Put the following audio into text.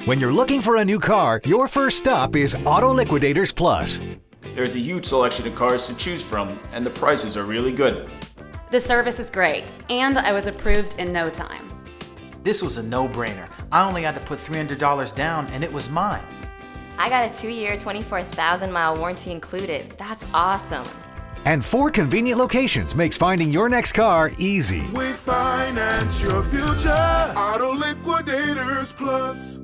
When you're looking for a new car, your first stop is Auto Liquidators Plus. There's a huge selection of cars to choose from, and the prices are really good. The service is great, and I was approved in no time. This was a no-brainer. I only had to put $300 down and it was mine. I got a 2-year, 24,000-mile warranty included. That's awesome. And 4 convenient locations makes finding your next car easy. We finance your future. Auto Liquidators Plus.